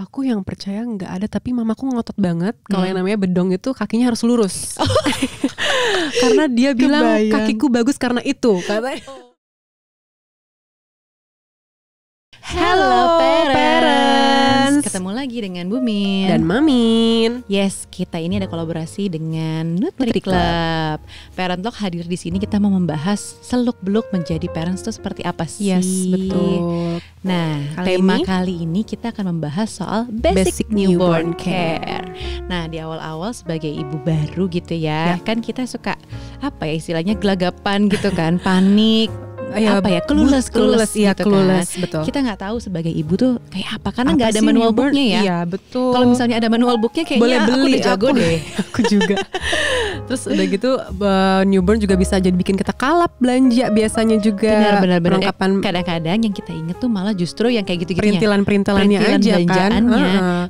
Aku yang percaya nggak ada, tapi mamaku ngotot banget kalau yang namanya bedong itu kakinya harus lurus. Karena dia bilang kakiku bagus karena itu, katanya. Halo parents. Ketemu lagi dengan Bumin dan Mamin. Yes, kita ini ada kolaborasi dengan Nutri Club. Parent Talk hadir di sini, kita mau membahas seluk-beluk menjadi parents itu seperti apa sih? Yes, betul. Nah, kali ini kita akan membahas soal basic newborn care. Nah, di awal-awal sebagai ibu baru gitu ya. Kan kita suka apa ya istilahnya gelagapan gitu kan, panik. Clueless ya, gitu clueless, kan. Betul. Kita nggak tahu sebagai ibu tuh kayak apa karena nggak ada manual booknya ya. Iya betul. Kalau misalnya ada manual booknya kayaknya boleh beli, aku udah jago deh. Aku juga. Terus udah gitu newborn juga bisa jadi bikin kita kalap belanja biasanya juga. Benar. Perlengkapan. Kadang-kadang yang kita inget tuh malah justru yang kayak gitu-gitunya. Perintilan-perintilannya aja kan.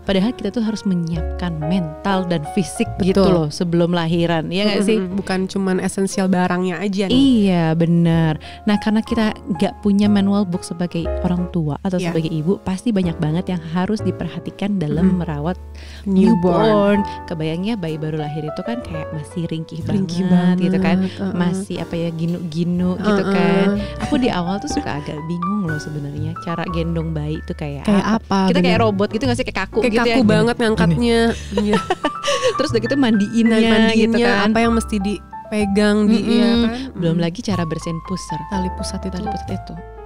Padahal kita tuh harus menyiapkan mental dan fisik begitu loh sebelum lahiran. Iya nggak sih? Bukan cuman esensial barangnya aja nih. Iya benar. Nah karena kita nggak punya manual book sebagai orang tua atau sebagai ibu, pasti banyak banget yang harus diperhatikan dalam merawat newborn. Kebayangnya bayi baru lahir itu kan kayak masih ringkih banget gitu kan, masih ginu-ginu gitu kan. Aku di awal tuh suka agak bingung loh sebenarnya cara gendong bayi itu kayak apa? Kita kayak robot gitu nggak sih, kayak kaku gitu ya? Kayak kaku banget ngangkatnya. Terus udah gitu mandiinnya gitu kan. Apa yang mesti dipegang kan? Belum lagi cara bersihin tali pusat itu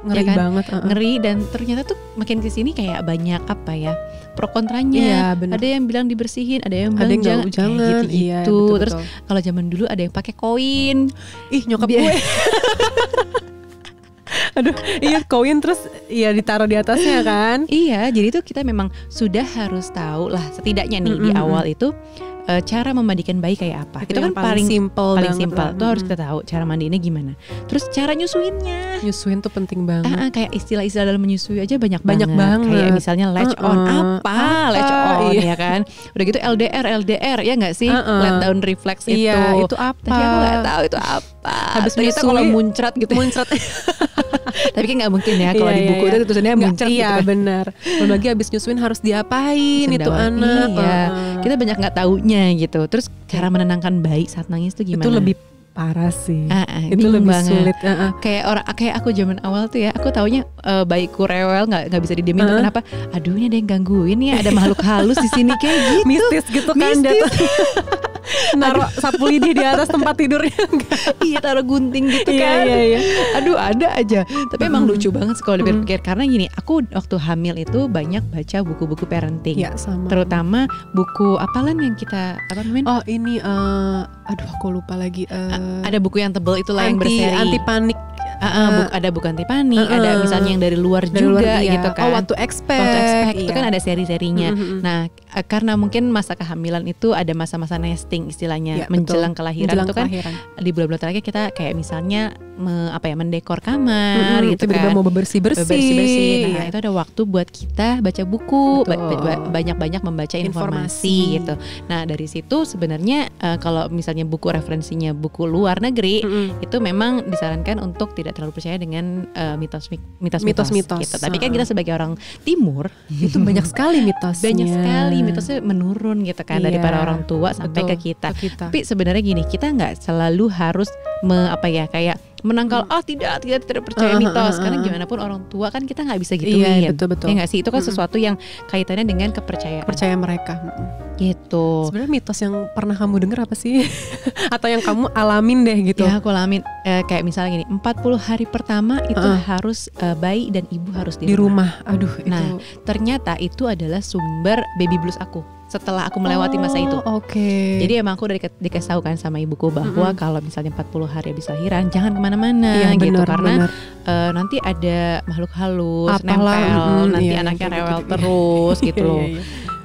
ngeri ya kan? Banget ngeri, dan ternyata tuh makin kesini kayak banyak pro kontranya. Ada yang bilang dibersihin, ada yang bilang jangan gitu. Iya, terus kalau zaman dulu ada yang pakai koin. Nyokap gue aduh, iya koin terus ditaruh di atasnya kan. Iya, jadi tuh kita memang sudah harus tahu lah setidaknya nih di awal itu cara memandikan bayi kayak apa. Itu kan paling simple tuh harus kita tahu cara mandiinnya gimana. Terus cara nyusuinnya. Nyusuin tuh penting banget. Kayak istilah-istilah dalam menyusui aja banyak banget. Kayak misalnya latch on latch on ya kan. Udah gitu LDR ya nggak sih? Let down reflex itu. Iya, itu apa? Tapi aku nggak tahu itu apa. Habis ternyata kalau muncrat gitu. Tapi kan nggak mungkin ya kalau di buku itu tulisannya muncrat gitu. Iya benar. Belum lagi habis nyusuin harus diapain itu anak. Iya. Kita banyak nggak taunya gitu. Terus cara menenangkan bayi saat nangis tuh gimana? Itu lebih parah sih. Itu lebih banget. Sulit. Kayak aku zaman awal tuh ya, aku taunya bayiku rewel nggak bisa didiemin. Kenapa? Aduh ini ada yang gangguin ya, ada makhluk halus di sini kayak gitu. Mistis gitu kan. Naruh sapu lidi di atas tempat tidurnya. Iya, taruh gunting gitu kan. Iya. Aduh ada aja. Tapi emang lucu banget sih kalau dipikir. Karena gini, aku waktu hamil itu banyak baca buku-buku parenting. Iya, sama. Terutama buku apalan yang kita Oh ini aduh aku lupa lagi. Ada buku yang tebel itulah yang berseri. Anti panik. Ada buku anti panik, ada misalnya yang dari luar juga gitu kan. What to expect. Itu kan ada seri-serinya. Nah, karena mungkin masa kehamilan itu ada masa-masa nesting istilahnya, menjelang kelahiran itu kan. Di bulan-bulan terakhir kita kayak misalnya mendekor kamar gitu tiba-tiba kan. mau bersih-bersih. Nah, itu ada waktu buat kita baca buku, banyak-banyak membaca informasi gitu. Nah, dari situ sebenarnya kalau misalnya buku referensinya buku luar negeri, itu memang disarankan untuk tidak terlalu percaya dengan mitos-mitos gitu. Tapi kan kita sebagai orang timur itu banyak sekali mitosnya. Banyak sekali mitosnya menurun gitu kan dari para orang tua sampai ke kita. Tapi sebenarnya gini, kita nggak selalu harus kayak menangkal tidak percaya mitos, karena gimana pun orang tua kan kita nggak bisa gituin. Betul. Ya nggak sih, itu kan sesuatu yang kaitannya dengan kepercayaan mereka gitu. Sebenarnya mitos yang pernah kamu dengar apa sih? Atau yang kamu alamin deh gitu? Ya aku alamin kayak misalnya gini, 40 hari pertama itu harus bayi dan ibu harus di rumah. Aduh, nah ternyata itu adalah sumber baby blues aku setelah aku melewati masa itu. Jadi emang aku udah dikasih tahu kan sama ibuku bahwa kalau misalnya 40 hari habis lahiran jangan kemana-mana gitu, karena nanti ada makhluk halus nempel, nanti anaknya rewel terus gitu loh.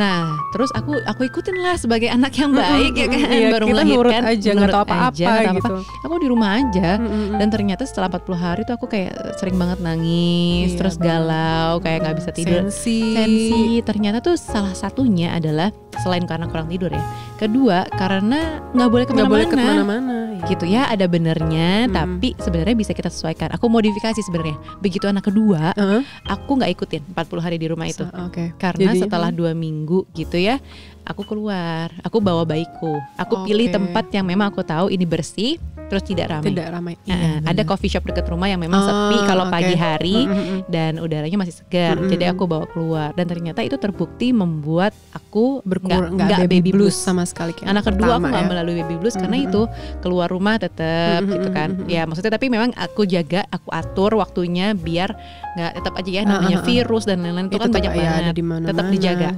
Nah, terus aku ikutin lah sebagai anak yang baik ya kan, baru kita melahirkan, nurut aja, nggak tahu apa-apa gitu. Aku di rumah aja, dan ternyata setelah 40 hari tuh aku kayak sering banget nangis, terus galau, kayak nggak bisa tidur, sensi. Ternyata tuh salah satunya adalah selain karena kurang tidur ya, kedua karena nggak boleh kemana-mana, gitu ya. Ada benernya, tapi sebenarnya bisa kita sesuaikan. Aku modifikasi sebenarnya. Begitu anak kedua, aku nggak ikutin 40 hari di rumah itu, karena setelah 2 minggu gitu ya, aku keluar, aku bawa bayiku, aku pilih tempat yang memang aku tahu ini bersih, terus tidak ramai. Ada coffee shop dekat rumah yang memang sepi kalau pagi hari dan udaranya masih segar. Jadi aku bawa keluar, dan ternyata itu terbukti membuat aku nggak baby blues sama sekali. Anak kedua aku nggak melalui baby blues karena itu keluar rumah tetap gitu kan. Ya maksudnya, tapi memang aku jaga, aku atur waktunya biar nggak, tetap aja ya namanya virus dan lain-lain itu kan banyak banget. Tetap dijaga.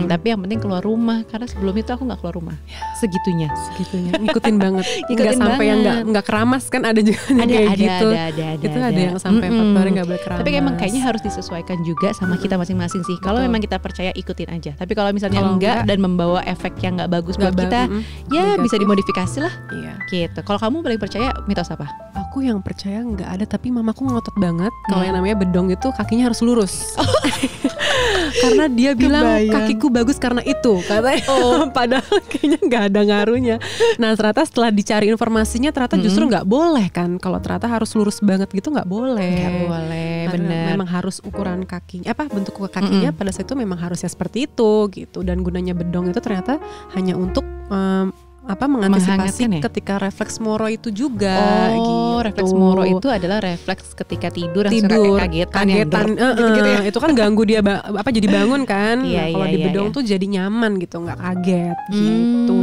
Tapi yang penting keluar rumah, karena sebelum itu aku nggak keluar rumah. Segitunya. Ngikutin banget. Nggak sampai yang nggak keramas kan, ada juga kayak gitu. Itu ada yang sampai 40 hari nggak boleh keramas. Tapi emang kayaknya harus disesuaikan juga sama kita masing-masing sih. Kalau memang kita percaya, ikutin aja. Tapi kalau misalnya enggak dan membawa efek yang nggak bagus buat kita, ya bisa dimodifikasi lah. Gitu. Kalau kamu paling percaya mitos apa? Aku yang percaya nggak ada, tapi mamaku ngotot banget kalau yang namanya bedong itu kakinya harus lurus. Karena dia bilang kakiku bagus karena itu, katanya. Padahal kayaknya nggak ada ngaruhnya. Nah ternyata setelah dicari informasinya, ternyata justru nggak boleh kan. Kalau ternyata harus lurus banget gitu nggak boleh. Nggak boleh, benar. Memang harus ukuran kakinya, bentuk kakinya pada saat itu memang harusnya seperti itu gitu. Dan gunanya bedong itu ternyata hanya untuk mengantisipasi ketika refleks moro itu juga. Gitu. Refleks moro itu adalah refleks ketika tidur kagetan gitu ya. Itu kan ganggu dia jadi bangun kan. Kalau di bedong tuh jadi nyaman gitu, nggak kaget gitu.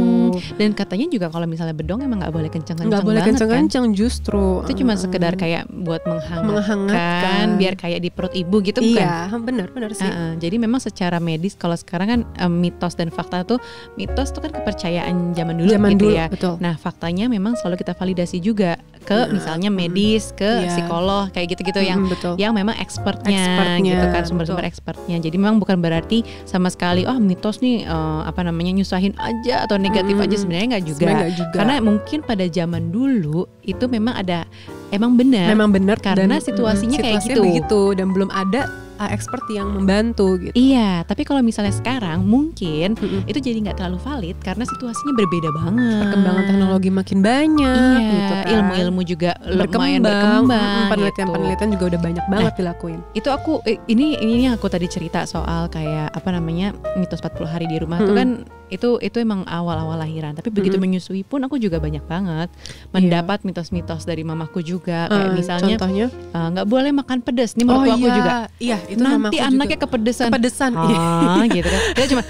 Dan katanya juga kalau misalnya bedong emang nggak boleh kenceng-kenceng, nggak boleh kenceng-kenceng kan? Justru itu cuma sekedar kayak buat menghangatkan biar kayak di perut ibu gitu, bukan? Iya, benar sih. Jadi memang secara medis, kalau sekarang kan mitos dan fakta tuh, mitos tuh kan kepercayaan zaman dulu gitu ya. Betul. Nah faktanya memang selalu kita validasi juga ke misalnya medis, ke psikolog kayak gitu-gitu yang memang expertnya gitu kan, sumber-sumber expertnya. Jadi memang bukan berarti sama sekali mitos nih nyusahin aja atau negatif aja, sebenarnya nggak juga. Karena mungkin pada zaman dulu itu memang benar karena situasinya kayak gitu begitu, dan belum ada expert yang membantu gitu. Iya, tapi kalau misalnya sekarang mungkin itu jadi nggak terlalu valid karena situasinya berbeda banget. Perkembangan teknologi makin banyak, gitu kan. Ilmu-ilmu juga lumayan berkembang. Penelitian juga udah banyak banget dilakuin. Itu aku ini yang aku tadi cerita soal kayak mitos 40 hari di rumah itu kan itu emang awal-awal lahiran. Tapi begitu menyusui pun aku juga banyak banget mendapat mitos-mitos dari mamaku juga. Kayak misalnya contohnya nggak boleh makan pedas. Ini menurut aku juga. Iya, itu nanti anaknya juga kepedesan gitu kan. Dia cuma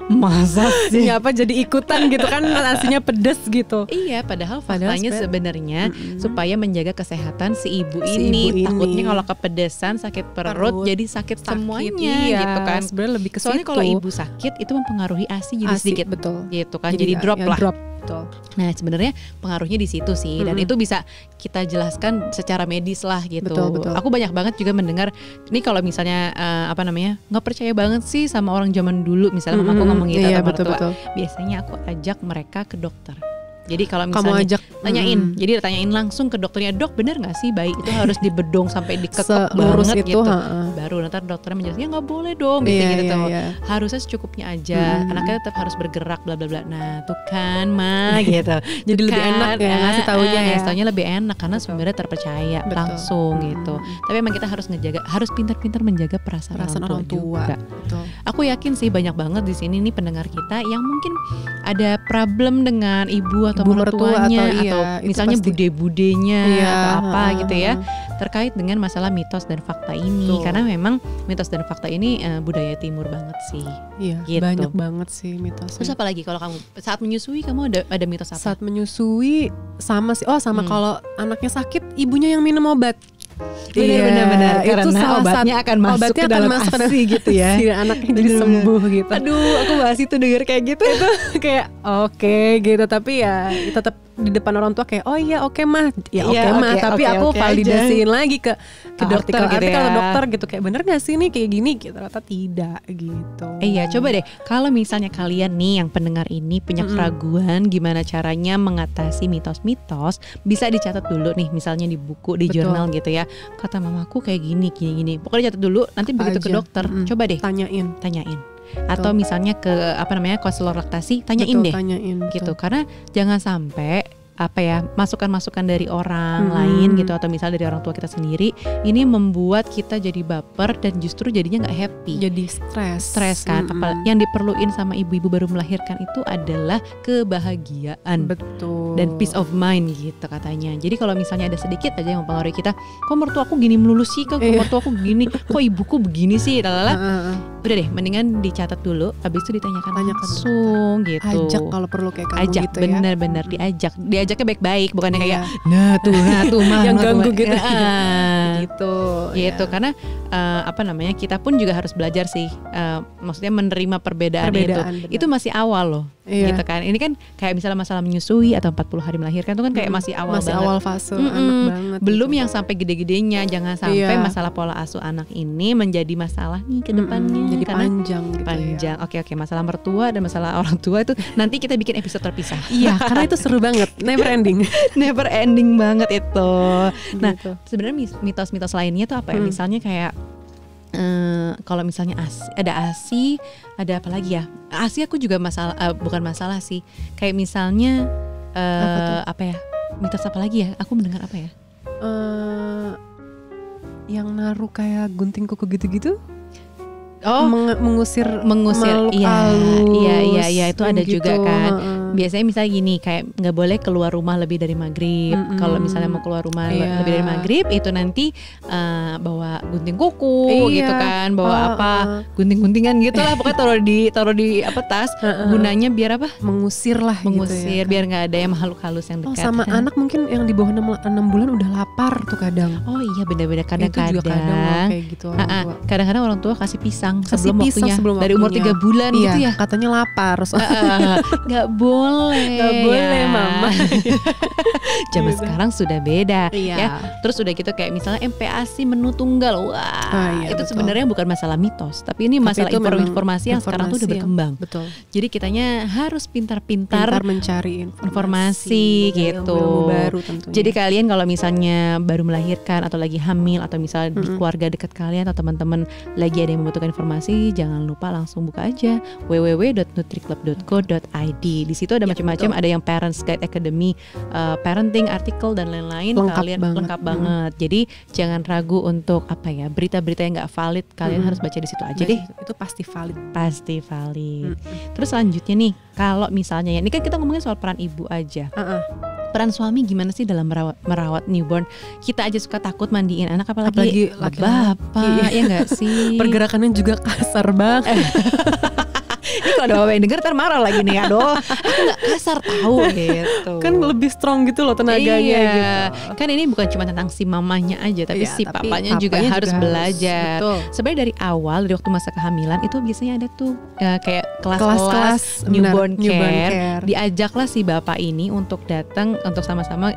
masa sih jadi ikutan gitu kan, nasinya pedes gitu. Iya, padahal faktanya sebenarnya supaya menjaga kesehatan si ibu ini. Takutnya kalau kepedesan sakit perut jadi sakit semuanya gitu kan. Sebenarnya lebih ke situ. Soalnya kalau ibu sakit itu mempengaruhi ASI jadi sedikit, betul. Gitu kan, jadi drop lah. Betul. Nah sebenarnya pengaruhnya di situ sih, dan itu bisa kita jelaskan secara medis lah gitu. Betul. Aku banyak banget juga mendengar ini kalau misalnya nggak percaya banget sih sama orang zaman dulu, misalnya mamaku ngomong gitu atau mertua. Biasanya aku ajak mereka ke dokter. Jadi kalau misalnya tanyain langsung ke dokternya, dok benar nggak sih bayi itu harus dibedong sampai dikekep banget itu, gitu. Baru nanti dokternya menjelaskan ya nggak boleh dong gitu. Harusnya secukupnya aja, anaknya tetap harus bergerak bla bla bla. Nah tuh kan gitu. Jadi lebih enak ya ngasih taunya ya. Taunya lebih enak karena sebenarnya terpercaya langsung gitu. Tapi emang kita harus pintar-pintar menjaga perasaan orang tua juga. Aku yakin sih banyak banget di sini nih pendengar kita yang mungkin ada problem dengan ibu atau mertuanya atau misalnya bude-budenya atau apa gitu ya, terkait dengan masalah mitos dan fakta ini. Karena memang mitos dan fakta ini budaya timur banget sih. Iya, gitu. Banyak banget sih mitosnya. Terus apa lagi kalau kamu saat menyusui, kamu ada mitos apa? Saat menyusui sama sih. Kalau anaknya sakit ibunya yang minum obat. Benar-benar karena obatnya akan masuk ke dalam ASI gitu ya. Si anaknya jadi sembuh gitu. Aduh, aku bahas itu denger kayak gitu. Itu kayak oke gitu, tapi ya tetap di depan orang tua kayak oh iya oke mah tapi aku validasiin lagi ke dokter gitu kalau dokter gitu kayak bener gak sih nih kayak gini gitu, ternyata tidak gitu. Iya, coba deh kalau misalnya kalian nih yang pendengar ini punya keraguan gimana caranya mengatasi mitos-mitos, bisa dicatat dulu nih misalnya di buku, di jurnal gitu ya. Kata mamaku kayak gini. Pokoknya catat dulu, nanti begitu ke dokter coba deh tanyain. Atau misalnya ke konselor laktasi tanyain gitu. Karena jangan sampai masukan-masukan dari orang lain gitu, atau misalnya dari orang tua kita sendiri ini membuat kita jadi baper dan justru jadinya nggak happy, jadi stres kan. Yang diperluin sama ibu-ibu baru melahirkan itu adalah kebahagiaan, betul, dan peace of mind gitu katanya. Jadi kalau misalnya ada sedikit aja yang mempengaruhi kita, kok mertua aku gini melulu sih, kok mertua aku gini, kok ibuku begini sih, udah deh mendingan dicatat dulu, habis itu ditanyakan langsung gitu. Ajak kalau perlu kayak kamu gitu ya. Benar-benar diajaknya baik-baik, bukannya kayak nah tuh mah yang ganggu gitu. Gitu karena kita pun juga harus belajar sih, maksudnya menerima perbedaan itu. Benar. Itu masih awal loh. Gitu kan. Ini kan kayak misalnya masalah menyusui atau 40 hari melahirkan itu kan kayak masih awal banget. Awal fase anak banget. Belum gitu. Yang sampai gede-gedenya. Jangan sampai masalah pola asuh anak ini menjadi masalah nih ke depannya. Jadi panjang gitu. Panjang. Oke, masalah mertua dan masalah orang tua itu nanti kita bikin episode terpisah. Iya, karena itu seru banget. Never ending banget itu. Nah, gitu. Sebenarnya mitos-mitos lainnya tuh apa ya? Misalnya kayak kalau misalnya ada ASI, ada apa lagi ya? ASI aku juga bukan masalah sih. Kayak misalnya mitos apa lagi ya? Aku mendengar apa ya? Yang naruh kayak gunting kuku gitu-gitu. Mengusir iya itu ada gitu. juga kan. Biasanya misalnya gini, kayak nggak boleh keluar rumah lebih dari maghrib. Kalau misalnya mau keluar rumah lebih dari maghrib, itu nanti bawa gunting kuku gitu kan, bawa gunting-guntingan gitu lah, pokoknya taruh di tas. Gunanya biar apa? Mengusir gitu ya, biar nggak ada yang makhluk halus yang dekat. Sama anak mungkin yang di bawah 6 bulan udah lapar tuh kadang. Oh iya, benar-benar kadang-kadang. Itu juga kadang kayak gitu orang tua. Kadang-kadang orang tua kasih pisang sebelum waktunya, dari umur 3 bulan gitu ya. Katanya lapar. Gak boleh mama. Zaman sekarang sudah beda ya. Terus udah gitu kayak misalnya MPASI menu tunggal. Itu sebenarnya bukan masalah mitos, tapi ini masalah informasi yang sekarang tuh udah berkembang. Betul. Jadi kitanya harus pintar-pintar mencari informasi gitu. Baru tentunya. Jadi kalian kalau misalnya baru melahirkan atau lagi hamil atau misalnya di keluarga dekat kalian atau teman-teman lagi ada yang membutuhkan informasi, jangan lupa langsung buka aja www.nutriclub.co.id. Di situ ada macam-macam, ada yang Parents Guide Academy, parenting artikel dan lain-lain, lengkap banget. Jadi jangan ragu untuk berita-berita yang nggak valid, kalian harus baca di situ aja deh. Itu pasti valid. Terus selanjutnya nih, kalau misalnya ini kan kita ngomongin soal peran ibu aja. Peran suami gimana sih dalam merawat newborn? Kita aja suka takut mandiin anak, apalagi bapak, ya nggak sih? Pergerakannya juga kasar banget. Ini kalau ada bapak yang denger ntar marah lagi nih, aduh aku gak kasar tahu gitu. Kan lebih strong gitu loh tenaganya gitu. Kan ini bukan cuma tentang si mamanya aja, tapi si papanya juga harus belajar. Sebenarnya dari awal, dari waktu masa kehamilan itu biasanya ada tuh kayak kelas-kelas newborn care. Diajaklah si bapak ini untuk datang untuk sama-sama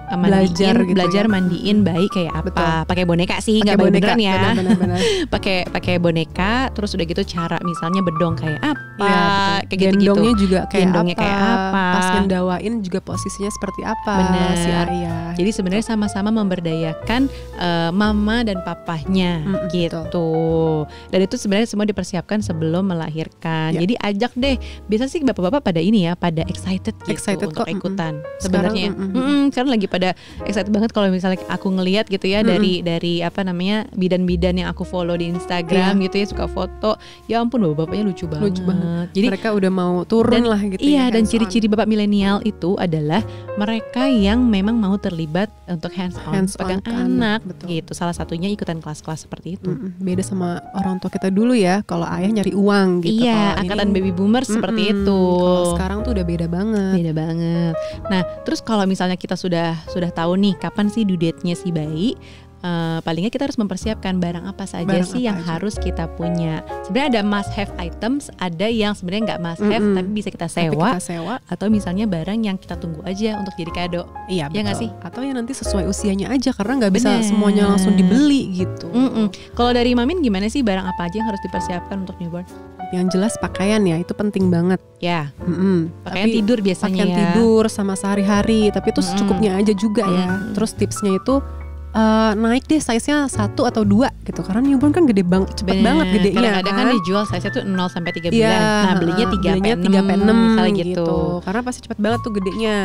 belajar mandiin bayi kayak apa. Pakai boneka sih, nggak bayi beneran ya. Pakai boneka, terus udah gitu cara misalnya bedong kayak apa. Kayak gitu-gitu. Gendongnya juga kayak apa. Pas ngendawain juga posisinya seperti apa. Bener. Si ayah. Jadi sebenarnya sama-sama memberdayakan mama dan papahnya gitu. Dan itu sebenarnya semua dipersiapkan sebelum melahirkan. Jadi ajak deh. Biasa sih bapak-bapak pada ini ya, pada excited untuk ikutan. Sebenarnya sekarang lagi pada excited banget kalau misalnya aku ngelihat gitu ya dari bidan-bidan yang aku follow di Instagram gitu ya, suka foto. Ya ampun, bapak-bapaknya lucu banget. Jadi mereka udah mau turun lah gitu. Iya, dan ciri-ciri bapak milenial itu adalah mereka yang memang mau terlibat untuk hands on pegang anak gitu. Salah satunya ikutan kelas-kelas seperti itu. Beda sama orang tua kita dulu ya, kalau ayah nyari uang gitu. Iya, angkatan baby boomer seperti itu. Kalau sekarang tuh udah beda banget. Nah, terus kalau misalnya kita sudah tahu nih kapan sih due date-nya si bayi, palingnya kita harus mempersiapkan barang apa saja yang harus kita punya. Sebenarnya ada must have items, ada yang sebenarnya nggak must have tapi bisa kita sewa, atau misalnya barang yang kita tunggu aja untuk jadi kado. Iya, ya nggak sih? Atau yang nanti sesuai usianya aja, karena nggak bisa semuanya langsung dibeli gitu. Kalau dari Mamin gimana sih, barang apa aja yang harus dipersiapkan untuk newborn? Yang jelas pakaian ya, itu penting banget. Ya, pakaian tidur biasanya. Pakaian tidur sama sehari-hari, tapi itu secukupnya aja juga ya. Terus tipsnya itu naik deh size-nya 1 atau 2 gitu, karena newborn kan gede banget, cepet banget gedenya. Kadang-kadang kan dijual size-nya tuh 0 sampai 3 bulan. Nah, belinya 3 sampai 6 misalnya gitu. Karena pasti cepet banget tuh gedenya.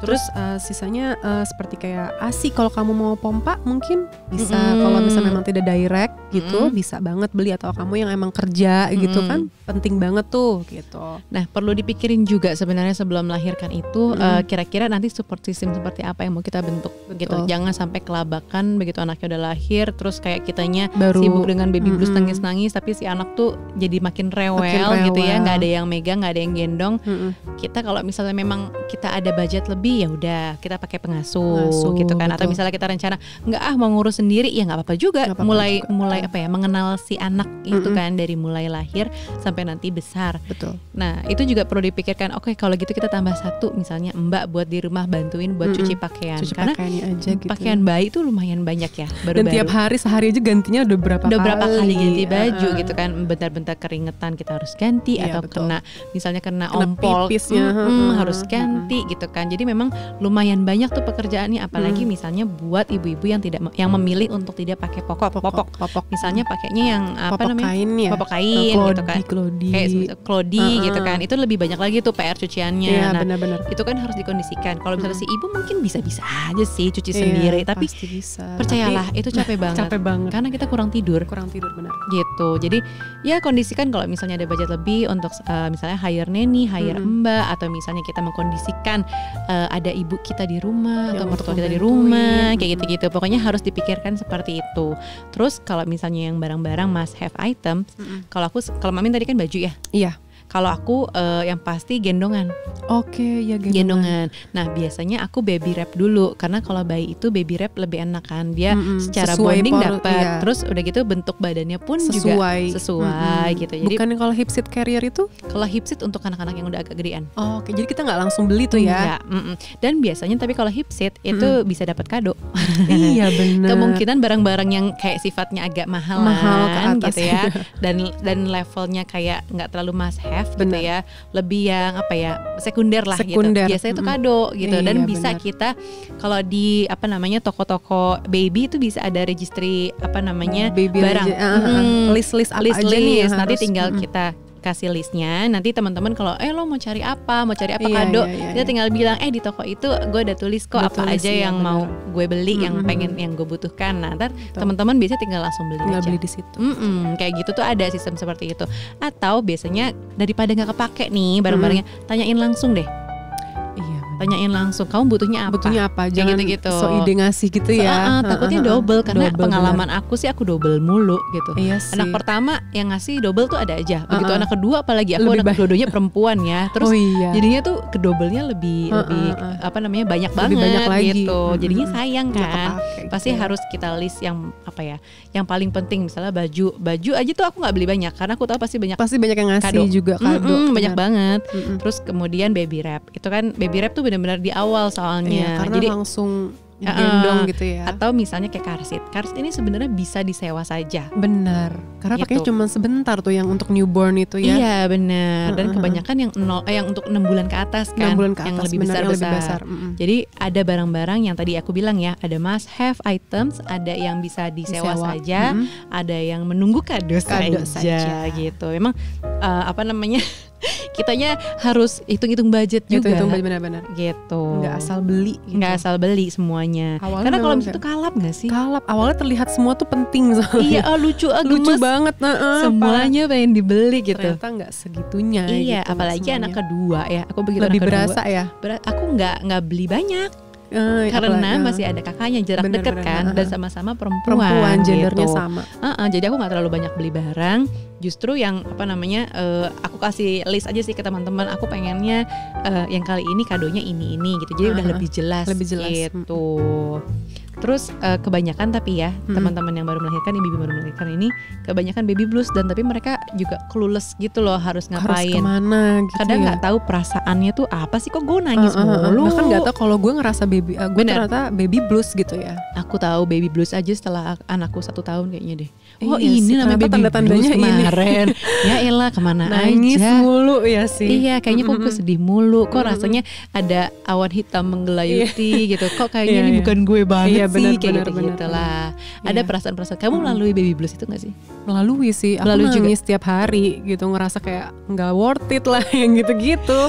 Terus sisanya seperti kayak ASI, kalau kamu mau pompa mungkin bisa, kalau misalnya memang tidak direct gitu bisa banget beli, atau kamu yang emang kerja gitu kan penting banget tuh gitu. Nah, perlu dipikirin juga sebenarnya sebelum melahirkan itu kira-kira nanti support system seperti apa yang mau kita bentuk gitu. Jangan sampai kelabakan begitu anaknya udah lahir, terus kayak kitanya sibuk dengan baby blues nangis-nangis, tapi si anak tuh jadi makin rewel gitu ya, nggak ada yang megang, nggak ada yang gendong. Kita kalau misalnya memang kita ada budget lebih, ya udah kita pakai pengasuh gitu kan. Atau misalnya kita rencana nggak mau ngurus sendiri, ya nggak apa-apa juga. Mulai apa ya, mengenal si anak itu kan dari mulai lahir sampai nanti besar. Betul. Nah, itu juga perlu dipikirkan. Oke, kalau gitu kita tambah 1 misalnya Mbak buat di rumah bantuin buat cuci pakaian. Karena aja gitu. Pakaian bayi itu lumayan banyak ya. Dan tiap hari sehari aja gantinya udah berapa kali ganti baju gitu kan. Bentar-bentar keringetan kita harus ganti, atau misalnya kena ompol harus ganti gitu kan. Jadi memang lumayan banyak tuh pekerjaannya, apalagi misalnya buat ibu-ibu yang memilih untuk tidak pakai popok. Misalnya pakainya yang apa namanya? Popok kain gitu kan. Kayak klodi gitu kan. Itu lebih banyak lagi tuh PR cuciannya. Iya, nah, benar-benar. itu kan harus dikondisikan. Kalau misalnya si ibu mungkin bisa-bisa aja sih cuci sendiri, tapi percayalah itu capek banget. Karena kita kurang tidur benar. Gitu. Jadi ya kondisikan kalau misalnya ada budget lebih untuk misalnya hire nanny, hire mbak, atau misalnya kita mengkondisikan ada ibu kita di rumah atau mertua kita di rumah, kayak gitu-gitu. Pokoknya harus dipikirkan seperti itu. Terus kalau misalnya yang barang-barang must have items, kalau Mamin tadi kan baju ya. Iya. Kalau aku yang pasti gendongan. Oke, ya gendongan. Nah, biasanya aku baby wrap dulu, karena kalau bayi itu baby wrap lebih enak kan. Dia secara bonding dapat. Terus udah gitu bentuk badannya pun sesuai gitu. Jadi bukan kalau hip seat carrier itu? Kalau hip seat untuk anak-anak yang udah agak gedean. Oke, jadi kita nggak langsung beli tuh ya. Dan biasanya tapi kalau hip seat itu bisa dapat kado. Iya, benar. Kemungkinan barang-barang yang kayak sifatnya agak mahal ke atas gitu ya. Dan levelnya kayak nggak terlalu must have gitu ya, lebih yang apa ya, sekunder lah gitu. Biasanya itu kado gitu. Dan bisa kita kalau di apa namanya toko-toko baby itu bisa ada registry apa namanya baby barang, list apa aja nih nanti tinggal kita kasih listnya. Nanti teman-teman kalau lo mau cari apa kado, kita tinggal bilang di toko itu gue udah tulis kok apa aja yang mau gue beli, yang pengen, yang gue butuhkan. Nah, ntar teman-teman biasanya tinggal langsung beli aja. Beli di situ. Kayak gitu tuh ada sistem seperti itu. Atau biasanya daripada nggak kepake nih barang-barangnya, tanyain langsung deh. Tanyain langsung, kamu butuhnya apa? Jangan gitu. So ide ngasih gitu ya. Takutnya double, karena pengalaman aku sih aku double mulu gitu. Iya sih. Anak pertama yang ngasih double tuh ada aja. Begitu anak kedua, apalagi aku anak kedua-duanya perempuan ya. Terus jadinya tuh kedoublenya lebih apa namanya banyak banget lagi. Gitu. Jadinya sayang kan. Pasti harus kita list yang apa ya, yang paling penting. Misalnya baju aja tuh aku nggak beli banyak, karena aku tahu pasti banyak yang ngasih juga kado. Banyak banget. Terus kemudian baby wrap. Itu kan baby wrap tuh benar-benar di awal soalnya. Karena jadi langsung gendong gitu ya. Atau misalnya kayak car seat ini sebenarnya bisa disewa saja. Benar. Karena gitu. pakainya cuma sebentar tuh yang untuk newborn itu ya. Iya benar. Dan kebanyakan yang untuk 6 bulan ke atas kan, 6 bulan ke atas, yang lebih besar. Jadi ada barang-barang yang tadi aku bilang ya, ada must have items, ada yang bisa disewa saja, ada yang menunggu kado saja gitu. Memang apa namanya? Kitanya harus hitung-hitung budget juga. Hitung-hitung budget benar-benar. Gitu. Nggak asal beli gitu. Nggak asal beli semuanya. Awalnya karena kalau misalnya itu kalap nggak sih? Kalap. Awalnya terlihat semua tuh penting soalnya. Iya, lucu banget. Semuanya pengen dibeli gitu. Ternyata nggak segitunya. Iya, gitu, apalagi semuanya. Anak kedua ya. Aku begitu lebih anak berasa kedua, ya. Aku nggak beli banyak. Karena masih ada kakaknya jarak deket kan, dan sama-sama perempuan gendernya gitu. sama. Jadi aku nggak terlalu banyak beli barang. Justru yang apa namanya aku kasih list aja sih ke teman-teman. Aku pengennya yang kali ini kadonya ini gitu. Jadi udah lebih jelas gitu. Terus kebanyakan tapi ya teman-teman yang baru melahirkan, ibu-ibu baru melahirkan ini kebanyakan baby blues, dan tapi mereka juga clueless gitu loh harus ngapain, harus kemana gitu. Kadang nggak tahu perasaannya tuh apa sih, kok gue nangis mulu. Bahkan nggak tahu kalau gue ngerasa baby, gue ternyata baby blues gitu ya. Aku tahu baby blues aja setelah anakku 1 tahun kayaknya deh. Oh iya ini sih, namanya baby blues kemarin. Ya elah kemana nangis aja. mulu ya sih. Iya kayaknya kok gue sedih mulu. Kok rasanya ada awan hitam menggelayuti gitu. Kok kayaknya ini bukan gue banget sih. Kayak gitu lah. Ada perasaan-perasaan. Kamu melalui baby blues itu gak sih? Melalui sih. Aku nangis setiap hari gitu. Ngerasa kayak gak worth it lah yang gitu-gitu.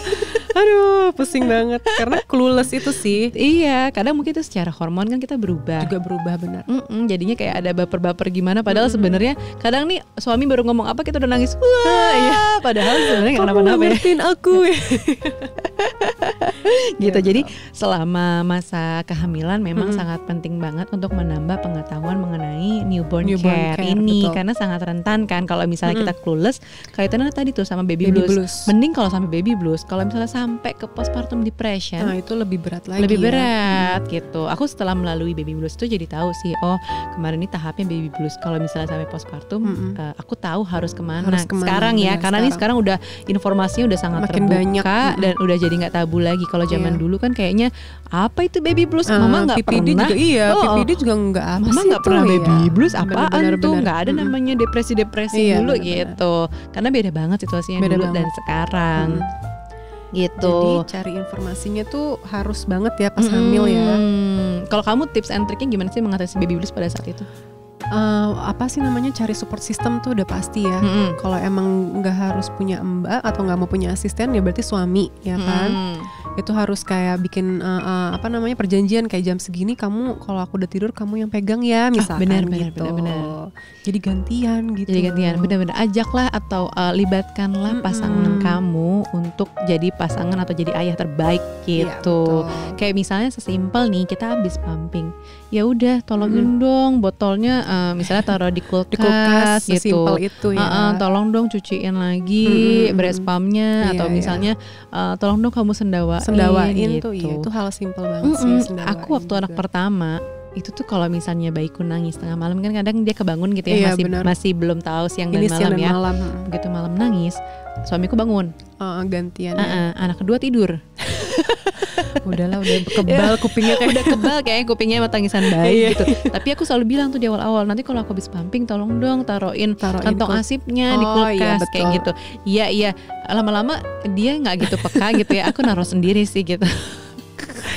Aduh pusing banget. Karena clueless itu sih. Iya kadang mungkin itu secara hormon kan kita berubah. Juga berubah benar. Jadinya kayak ada baper-baper gimana. Padahal sebenarnya kadang nih suami baru ngomong apa kita udah nangis. Wah iya. Padahal sebenarnya gak kenapa-napa ya. Ngertiin aku gitu. Jadi selama masa kehamilan memang sangat penting banget untuk menambah pengetahuan mengenai newborn care ini, betul. Karena sangat rentan kan kalau misalnya kita clueless kaitannya tadi tuh sama baby blues. Mending kalau sampai baby blues. Kalau misalnya sampai ke postpartum depression, nah itu lebih berat lagi. Lebih berat gitu. Aku setelah melalui baby blues itu jadi tahu sih, oh kemarin ini tahapnya baby blues. Kalau misalnya sampai postpartum, aku tahu harus kemana. Sekarang ya, karena ini sekarang udah informasinya udah sangat makin terbuka banyak, dan udah jadi nggak tabu lagi. Kalau zaman dulu kan kayaknya apa itu baby blues, mama nggak pernah. Juga, PPD juga nggak apa. Mama nggak pernah baby blues, apaan tuh? Nggak ada namanya depresi dulu gitu. Karena beda banget situasinya beda dulu banget. Dan sekarang. Gitu. Jadi cari informasinya tuh harus banget ya pas hamil ya. Kalau kamu tips and triknya gimana sih mengatasi baby blues pada saat itu? Apa sih namanya, cari support system tuh udah pasti ya. Kalau emang nggak harus punya mbak atau nggak mau punya asisten ya berarti suami ya kan. Itu harus kayak bikin apa namanya perjanjian kayak jam segini kamu kalau aku udah tidur kamu yang pegang ya misalkan gitu. Bener. Jadi gantian gitu. Jadi gantian bener-bener ajaklah atau libatkanlah pasangan kamu untuk jadi pasangan atau jadi ayah terbaik gitu. Ya, kayak misalnya sesimpel nih kita habis pumping, ya udah tolongin dong botolnya misalnya taruh di kulkas gitu. Sesimpel itu ya. Tolong dong cuciin lagi breast pumpnya atau misalnya tolong dong kamu sendawain gitu. Tuh ya, itu hal simpel banget sih. Aku waktu anak pertama itu tuh kalau misalnya bayiku nangis tengah malam kan kadang dia kebangun gitu ya, masih belum tahu siang dan malam ya. Begitu malam nangis, suamiku bangun. Gantian. Anak kedua tidur. Udah kebal kupingnya kayak udah kebal kayaknya kupingnya sama tangisan bayi gitu. Tapi aku selalu bilang tuh di awal-awal, nanti kalau aku habis pumping tolong dong taruhin kantong asipnya di kulkas kayak gitu. Iya, lama-lama dia nggak gitu peka gitu ya. Aku naruh sendiri sih gitu.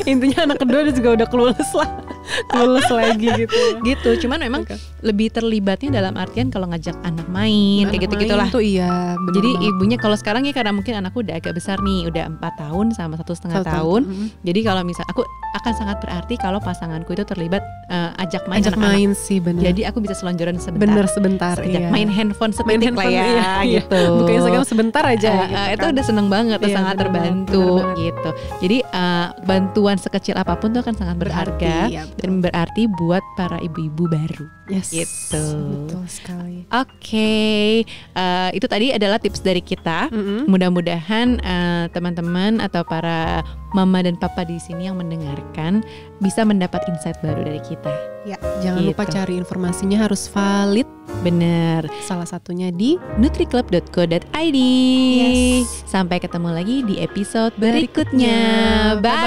Intinya anak kedua dia juga udah clueless lagi gitu. Cuman memang lebih terlibatnya dalam artian kalau ngajak anak main kayak gitu-gitulah. Tuh iya. Jadi ibunya kalau sekarang ya karena mungkin anakku udah agak besar nih, udah 4 tahun sama 1,5 tahun. Jadi kalau misal aku akan sangat berarti kalau pasanganku itu terlibat ajak main anak-anak. Sih bener. Jadi aku bisa selonjoran sebentar. Iya. Main handphone setitik lah ya gitu. Bukan Instagram sebentar aja gitu itu udah seneng banget, sangat terbantu gitu. Jadi bantuan sekecil apapun tuh akan sangat berharga dan berarti buat para ibu-ibu baru. Gitu. Betul sekali. Oke, itu tadi adalah tips dari kita. Mudah-mudahan teman-teman atau para mama dan papa di sini yang mendengarkan bisa mendapat insight baru dari kita. Ya, jangan lupa cari informasinya harus valid. Bener. Salah satunya di nutriclub.co.id. Sampai ketemu lagi di episode berikutnya. Bye.